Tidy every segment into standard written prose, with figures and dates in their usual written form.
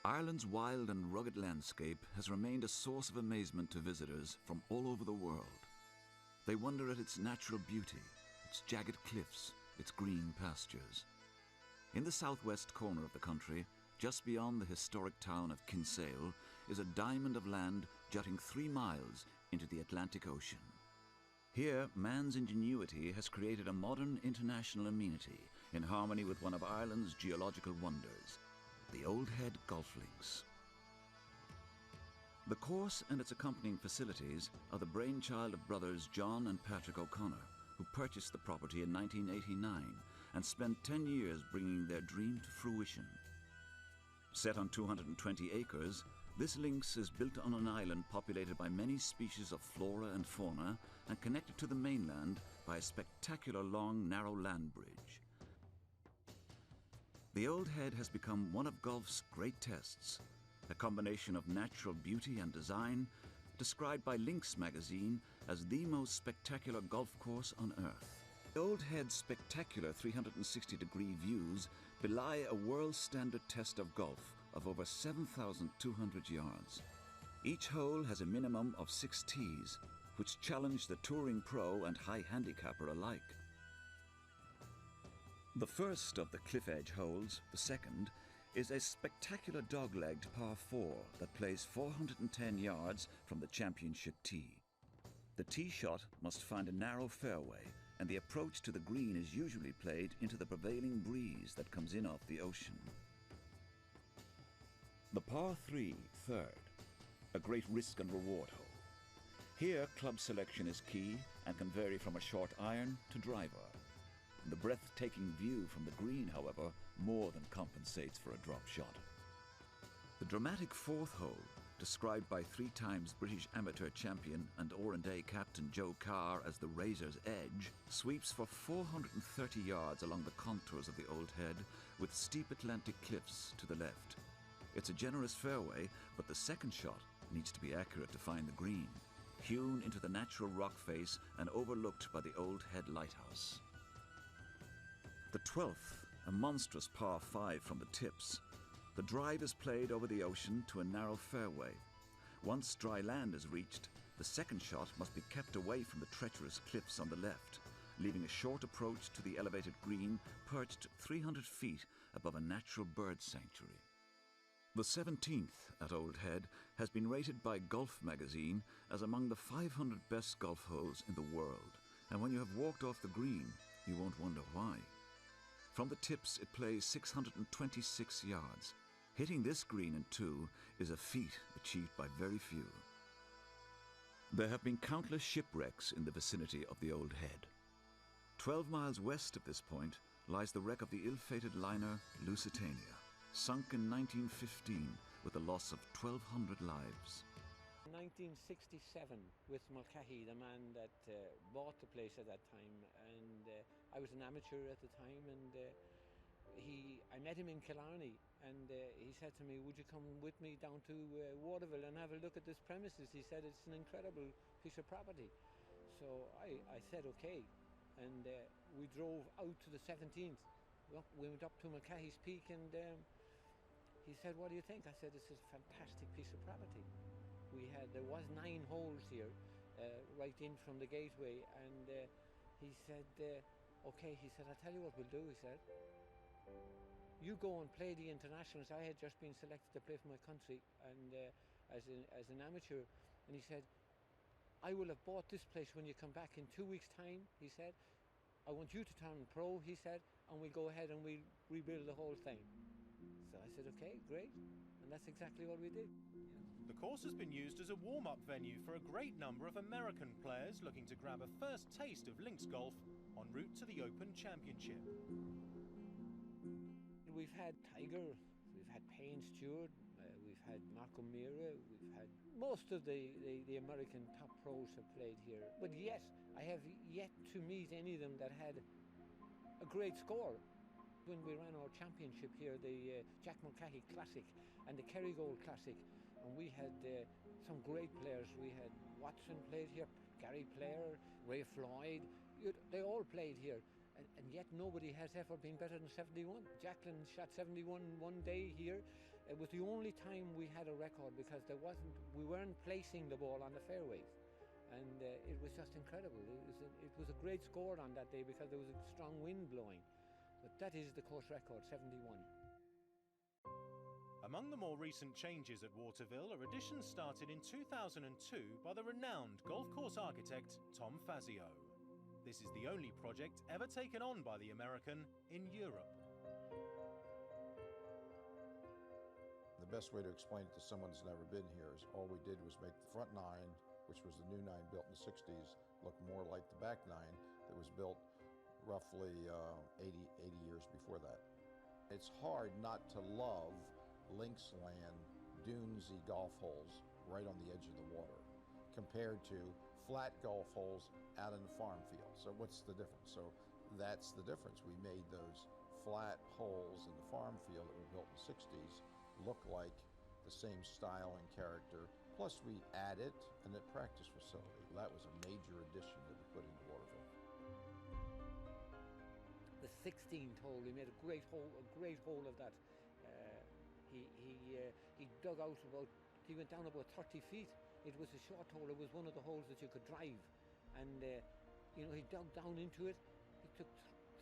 Ireland's wild and rugged landscape has remained a source of amazement to visitors from all over the world. They wonder at its natural beauty, its jagged cliffs, its green pastures. In the southwest corner of the country, just beyond the historic town of Kinsale, is a diamond of land jutting 3 miles into the Atlantic Ocean. Here, man's ingenuity has created a modern international amenity in harmony with one of Ireland's geological wonders, the Old Head Golf Links. The course and its accompanying facilities are the brainchild of brothers John and Patrick O'Connor, who purchased the property in 1989 and spent 10 years bringing their dream to fruition. Set on 220 acres, this links is built on an island populated by many species of flora and fauna and connected to the mainland by a spectacular long, narrow land bridge. The Old Head has become one of golf's great tests, a combination of natural beauty and design, described by Links magazine as the most spectacular golf course on Earth. The Old Head's spectacular 360-degree views belie a world-standard test of golf of over 7,200 yards. Each hole has a minimum of 6 tees, which challenge the touring pro and high handicapper alike. The first of the cliff edge holes, the second, is a spectacular dog-legged par 4 that plays 410 yards from the championship tee. The tee shot must find a narrow fairway, and the approach to the green is usually played into the prevailing breeze that comes in off the ocean. The par 3, third, a great risk and reward hole. Here, club selection is key and can vary from a short iron to driver. The breathtaking view from the green, however, more than compensates for a drop shot. The dramatic 4th hole, described by 3 times British amateur champion and Orrenday captain Joe Carr as the Razor's Edge, sweeps for 430 yards along the contours of the Old Head with steep Atlantic cliffs to the left. It's a generous fairway, but the second shot needs to be accurate to find the green, hewn into the natural rock face and overlooked by the Old Head lighthouse. The 12th, a monstrous par 5 from the tips. The drive is played over the ocean to a narrow fairway. Once dry land is reached, the second shot must be kept away from the treacherous cliffs on the left, leaving a short approach to the elevated green perched 300 feet above a natural bird sanctuary. The 17th at Old Head has been rated by Golf magazine as among the 500 best golf holes in the world, and when you have walked off the green, you won't wonder why. From the tips, it plays 626 yards. Hitting this green in two is a feat achieved by very few. There have been countless shipwrecks in the vicinity of the Old Head. 12 miles west of this point lies the wreck of the ill-fated liner Lusitania, sunk in 1915 with the loss of 1,200 lives. 1967 with Mulcahy, the man that bought the place at that time, and I was an amateur at the time, and I met him in Killarney, and he said to me, would you come with me down to Waterville and have a look at this premises? He said it's an incredible piece of property. So I said okay, and we drove out to the 17th. We went up to Mulcahy's Peak, and he said, what do you think? I said, this is a fantastic piece of property. There was 9 holes here, right in from the gateway, and he said, okay, he said, I'll tell you what we'll do, he said. You go and play the internationals. I had just been selected to play for my country, and as an amateur, and he said, I will have bought this place when you come back in 2 weeks' time, he said. I want you to turn pro, he said, and we'll go ahead and we'll rebuild the whole thing. So I said, okay, great, and that's exactly what we did. The course has been used as a warm-up venue for a great number of American players looking to grab a first taste of links golf en route to the Open Championship. We've had Tiger, we've had Payne Stewart, we've had Marco Mira, we've had most of the American top pros have played here. But yes, I have yet to meet any of them that had a great score. When we ran our championship here, the Jack Mulcahy Classic and the Kerry Gold Classic, and we had some great players. We had Watson played here, Gary Player, Ray Floyd, they all played here. And yet nobody has ever been better than 71. Jacqueline shot 71 one day here. It was the only time we had a record because we weren't placing the ball on the fairways. And it was just incredible. It was a great score on that day because there was a strong wind blowing. But that is the course record, 71. Among the more recent changes at Waterville are additions started in 2002 by the renowned golf course architect Tom Fazio. This is the only project ever taken on by the American in Europe. The best way to explain it to someone who's never been here is all we did was make the front 9, which was the new 9 built in the 60s, look more like the back 9 that was built roughly 80 years before that. It's hard not to love links land, dunesy golf holes right on the edge of the water, compared to flat golf holes out in the farm field. So what's the difference? So that's the difference. We made those flat holes in the farm field that were built in the 60s look like the same style and character. Plus we added a practice facility. That was a major addition that we put into Waterville. The 16th hole, he made a great hole of that. He dug out he went down about 30 feet. It was a short hole. It was one of the holes that you could drive. And, he dug down into it. He took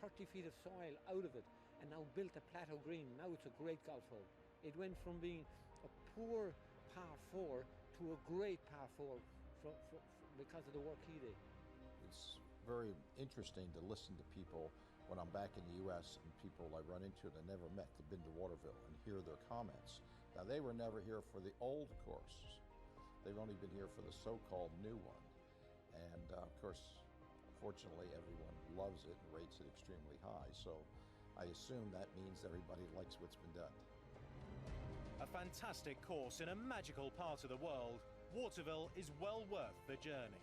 30 feet of soil out of it and now built a plateau green. Now it's a great golf hole. It went from being a poor par 4 to a great par 4 because of the work he did. It's very interesting to listen to people when I'm back in the U.S. and people I run into that I never met, have been to Waterville, and hear their comments. Now, they were never here for the old course. They've only been here for the so-called new one. And of course, fortunately, everyone loves it and rates it extremely high. So I assume that means everybody likes what's been done. A fantastic course in a magical part of the world, Waterville is well worth the journey.